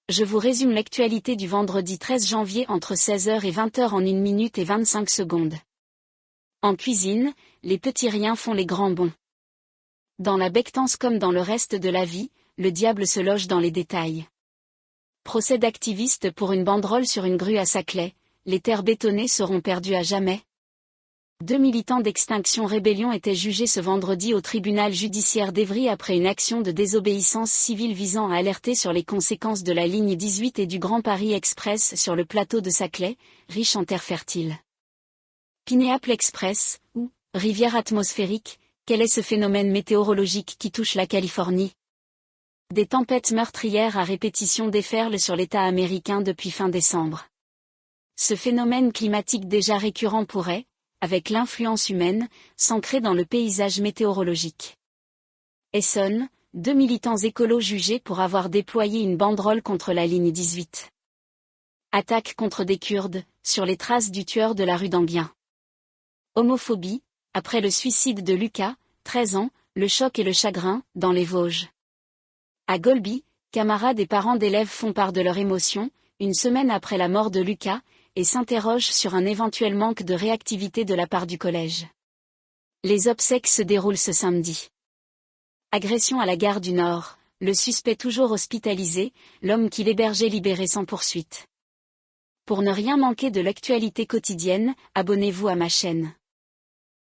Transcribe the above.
Je vous résume l'actualité du vendredi 13 janvier entre 16h et 20h en 1 minute et 25 secondes. En cuisine, les petits riens font les grands bonds. Dans la bectance comme dans le reste de la vie, le diable se loge dans les détails. Procès d'activiste pour une banderole sur une grue à Saclay, les terres bétonnées seront perdues à jamais. 2 militants d'Extinction Rébellion étaient jugés ce vendredi au tribunal judiciaire d'Évry après une action de désobéissance civile visant à alerter sur les conséquences de la ligne 18 et du Grand Paris Express sur le plateau de Saclay, riche en terre fertile. Pineapple Express, ou rivière atmosphérique, quel est ce phénomène météorologique qui touche la Californie? Des tempêtes meurtrières à répétition déferlent sur l'État américain depuis fin décembre. Ce phénomène climatique déjà récurrent pourrait, avec l'influence humaine, s'ancrer dans le paysage météorologique. Essonne, 2 militants écolos jugés pour avoir déployé une banderole contre la ligne 18. Attaque contre des Kurdes, sur les traces du tueur de la rue d'Enghien. Homophobie, après le suicide de Lucas, 13 ans, le choc et le chagrin, dans les Vosges. À Golby, camarades et parents d'élèves font part de leur émotion, une semaine après la mort de Lucas, et s'interrogent sur un éventuel manque de réactivité de la part du collège. Les obsèques se déroulent ce samedi. Agression à la gare du Nord, le suspect toujours hospitalisé, l'homme qui l'hébergeait libéré sans poursuite. Pour ne rien manquer de l'actualité quotidienne, abonnez-vous à ma chaîne.